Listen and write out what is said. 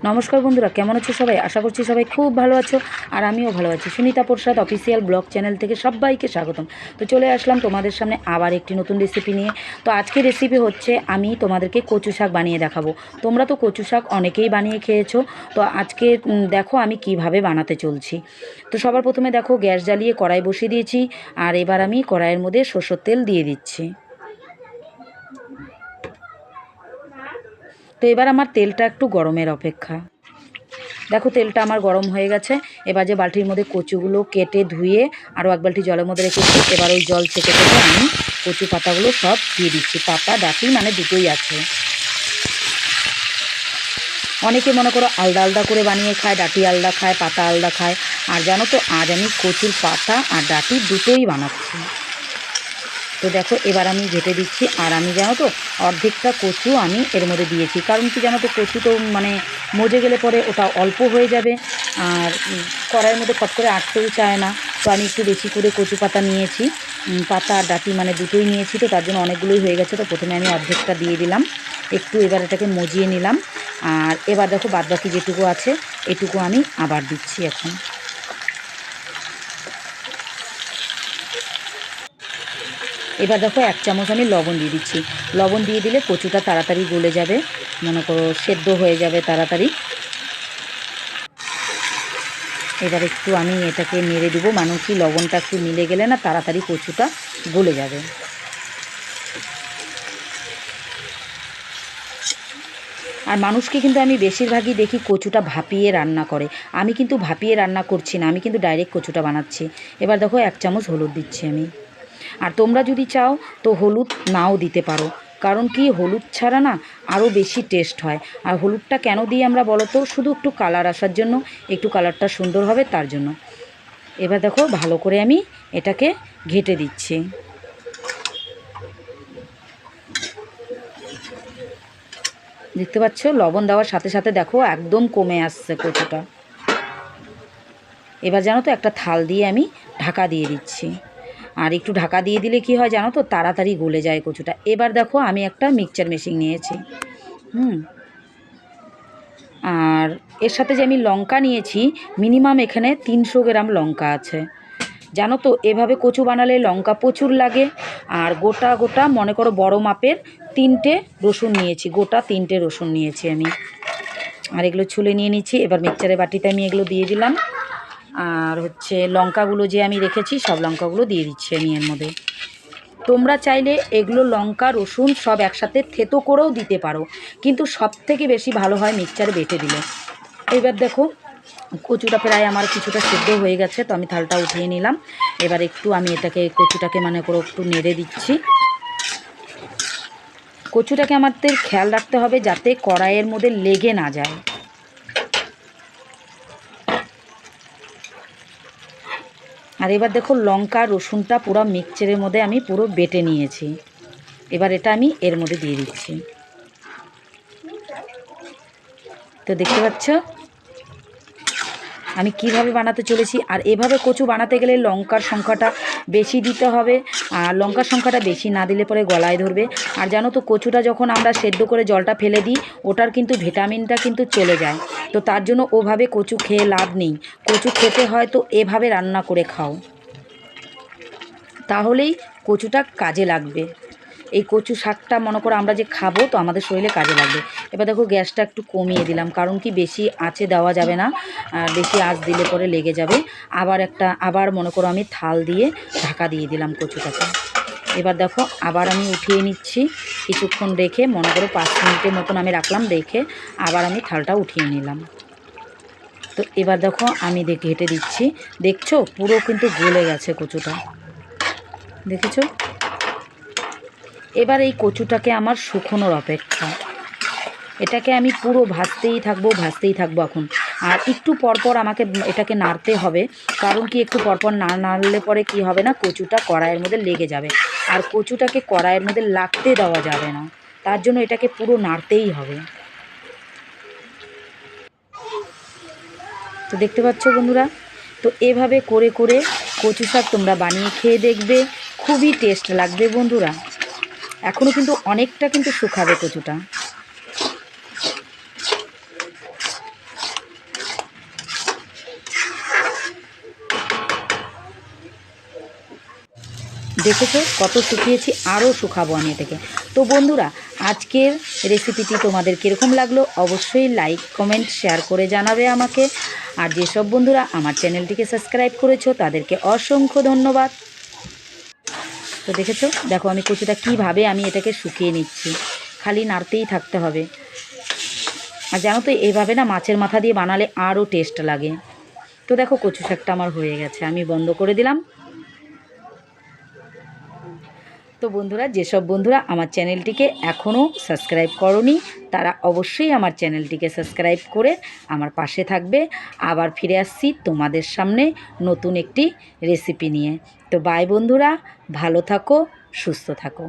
নমস্কার বন্ধুরা, কেমন আছো সবাই? আশা করছি সবাই খুব ভালো আছো আর আমিও ভালো আছি। সুনিতা প্রসাদ অফিসিয়াল ব্লগ চ্যানেল থেকে সবাইকে স্বাগতম। তো চলে আসলাম তোমাদের সামনে আবার একটি নতুন রেসিপি নিয়ে। তো আজকের রেসিপি হচ্ছে আমি তোমাদেরকে কচু শাক বানিয়ে দেখাবো। তোমরা তো কচু শাক অনেকেই বানিয়ে খেয়েছো। তো আজকে দেখো আমি কিভাবে বানাতে চলছি। তো সবার প্রথমে দেখো গ্যাস জ্বালিয়ে কড়াই বসিয়ে দিয়েছি। আর এবার আমি কড়াইয়ের মধ্যে সরষের তেল দিয়ে দিচ্ছি। তো এবার আমার তেলটা একটু গরমের অপেক্ষা। দেখো তেলটা আমার গরম হয়ে গেছে। এবার যে বালতির মধ্যে কচুগুলো কেটে ধুয়ে আরও এক বালতি জলের মধ্যে রেখেছি, এবার ওই জল ছেঁকে থেকে আমি কচু পাতাগুলো সব দিয়ে দিচ্ছি। পাতা ডাঁটি মানে দুটোই আছে। অনেকে মনে করো আলাদা আলাদা করে বানিয়ে খায়, ডাঁটি আলাদা খায়, পাতা আলাদা খায়। আর জানো তো আজ আমি কচুর পাতা আর ডাঁটি দুটোই বানাচ্ছি। তো দেখো এবার আমি ঘেটে দিচ্ছি। আর আমি জানো তো অর্ধেকটা কচু আমি এর মধ্যে দিয়েছি, কারণ কি জানো তো কচু তো মানে মজে গেলে পরে ওটা অল্প হয়ে যাবে আর কড়াইয়ের মধ্যে ফট করে আটতেও চায় না। তো আমি একটু বেশি করে কচু পাতা নিয়েছি, পাতা আর ডাঁটি মানে দুটোই নিয়েছি। তো তার জন্য অনেকগুলোই হয়ে গেছে। তো প্রথমে আমি অর্ধেকটা দিয়ে দিলাম, একটু এবার এটাকে মজিয়ে নিলাম। আর এবার দেখো বাদবাকি যেটুকু আছে এটুকু আমি আবার দিচ্ছি এখন। এবার দেখো 1 চামচ আমি লবণ দিয়ে দিচ্ছি। লবণ দিয়ে দিলে কচুটা তাড়াতাড়ি গলে যাবে, মনে করো সেদ্ধ হয়ে যাবে তাড়াতাড়ি। এবার একটু আমি এটাকে নেড়ে দেবো, মানে কি লবণটা একটু মিলে গেলে না তাড়াতাড়ি কচুটা গলে যাবে। আর মানুষকে কিন্তু আমি বেশিরভাগই দেখি কচুটা ভাপিয়ে রান্না করে। আমি কিন্তু ভাপিয়ে রান্না করছি না, আমি কিন্তু ডাইরেক্ট কচুটা বানাচ্ছি। এবার দেখো 1 চামচ হলুদ দিচ্ছি আমি। আর তোমরা যদি চাও তো হলুদ নাও দিতে পারো, কারণ কি হলুদ ছাড়া না আরও বেশি টেস্ট হয়। আর হলুদটা কেন দিই আমরা বলো তো? শুধু একটু কালার আসার জন্য, একটু কালারটা সুন্দর হবে তার জন্য। এবার দেখো ভালো করে আমি এটাকে ঘেঁটে দিচ্ছি। দেখতে পাচ্ছ লবণ দেওয়ার সাথে সাথে দেখো একদম কমে আসছে কচুটা। এবার জানো তো একটা থাল দিয়ে আমি ঢাকা দিয়ে দিচ্ছি। আর একটু ঢাকা দিয়ে দিলে কি হয় জানো তো, তাড়াতাড়ি গলে যায় কচুটা। এবার দেখো আমি একটা মিক্সচার মেশিন নিয়েছি। আর এর সাথে যে আমি লঙ্কা নিয়েছি, মিনিমাম এখানে 300 গ্রাম লঙ্কা আছে। জানো তো এভাবে কচু বানালে লঙ্কা প্রচুর লাগে। আর গোটা গোটা মনে করো বড় মাপের 3টে রসুন নিয়েছি, গোটা 3টে রসুন নিয়েছি আমি। আর এগুলো ছুলে নিয়ে নিচ্ছি। এবার মিক্সচারের বাটিতে আমি এগুলো দিয়ে দিলাম। আর হচ্ছে লঙ্কাগুলো যে আমি রেখেছি সব লঙ্কাগুলো দিয়ে দিচ্ছি আমি এর মধ্যে। তোমরা চাইলে এগুলো লঙ্কা রসুন সব একসাথে থেতো করেও দিতে পারো, কিন্তু সব থেকে বেশি ভালো হয় মিক্সচারে বেটে দিলে। এবার দেখো কচুটা প্রায় আমার কিছুটা সেদ্ধ হয়ে গেছে। তো আমি থালটা উঠিয়ে নিলাম। এবার একটু আমি এটাকে কচুটাকে মানে করে একটু নেড়ে দিচ্ছি। কচুটাকে আমাদের খেয়াল রাখতে হবে যাতে কড়াইয়ের মধ্যে লেগে না যায়। আর এবার দেখো লঙ্কা রসুনটা পুরো মিক্সচারের মধ্যে আমি পুরো বেটে নিয়েছি। এবার এটা আমি এর মধ্যে দিয়ে দিচ্ছি। তো দেখতে পাচ্ছ আমি কিভাবে বানাতে চলেছি। আর এভাবে কচু বানাতে গেলে লঙ্কার সংখ্যাটা বেশি দিতে হবে। আর লঙ্কার সংখ্যাটা বেশি না দিলে পরে গলায় ধরবে। আর জানো তো কচুটা যখন আমরা সেদ্ধ করে জলটা ফেলে দিই, ওটার কিন্তু ভিটামিনটা কিন্তু চলে যায়। তো তার জন্য ওভাবে কচু খেয়ে লাভ নেই। কচু খেতে হয় তো এভাবে রান্না করে খাও, তাহলেই কচুটা কাজে লাগবে। এই কচু শাকটা মনে করো আমরা যে খাবো তো আমাদের শরীরে কাজে লাগবে। এবার দেখো গ্যাসটা একটু কমিয়ে দিলাম, কারণ কি বেশি আঁচে দেওয়া যাবে না, আর বেশি আঁচ দিলে পরে লেগে যাবে। আবার মনে করো আমি থাল দিয়ে ঢাকা দিয়ে দিলাম কচুটাকে। এবার দেখো আবার আমি উঠিয়ে নিচ্ছি। কিছুক্ষণ রেখে মনে করো 5 মিনিটের মতন আমি রাখলাম, রেখে আবার আমি থালটা উঠিয়ে নিলাম। তো এবার দেখো আমি ঘেঁটে দিচ্ছি। দেখছো পুরো কিন্তু গলে গেছে কচুটা, দেখেছো? এবার এই কচুটাকে আমার শুকোনোর অপেক্ষা। এটাকে আমি পুরো ভাজতেই থাকবো এখন। আর একটু পরপর আমাকে এটাকে নাড়তে হবে, কারণ কি একটু পরপর না নাড়লে পরে কি হবে না, কচুটা কড়াইয়ের মধ্যে লেগে যাবে। আর কচুটাকে কড়াইয়ের মধ্যে লাগতে দেওয়া যাবে না, তার জন্য এটাকে পুরো নাড়তেই হবে। তো দেখতে পাচ্ছ বন্ধুরা, তো এভাবে করে করে কচু শাক তোমরা বানিয়ে খেয়ে দেখবে, খুবই টেস্ট লাগবে বন্ধুরা। এখনও কিন্তু অনেকটা কিন্তু শুকাবে কচুটা। দেখেছো কত শুকিয়েছি, আরও শুকাবো আমি এটাকে। তো বন্ধুরা, আজকের রেসিপিটি তোমাদের কীরকম লাগলো অবশ্যই লাইক কমেন্ট শেয়ার করে জানাবে আমাকে। আর যেসব বন্ধুরা আমার চ্যানেলটিকে সাবস্ক্রাইব করেছো তাদেরকে অসংখ্য ধন্যবাদ। তো দেখেছো, দেখো আমি কচুটা কীভাবে আমি এটাকে শুকিয়ে নিচ্ছি, খালি নাড়তেই থাকতে হবে। আর জানো তো এইভাবে না মাছের মাথা দিয়ে বানালে আরও টেস্ট লাগে। তো দেখো কচু শাকটা আমার হয়ে গেছে, আমি বন্ধ করে দিলাম। তো বন্ধুরা, যেসব বন্ধুরা আমার চ্যানেলটিকে এখনও সাবস্ক্রাইব করোনি তারা অবশ্যই আমার চ্যানেলটিকে সাবস্ক্রাইব করে আমার পাশে থাকবে। আবার ফিরে আসছি তোমাদের সামনে নতুন একটি রেসিপি নিয়ে। তো বাই বন্ধুরা, ভালো থাকো, সুস্থ থাকো।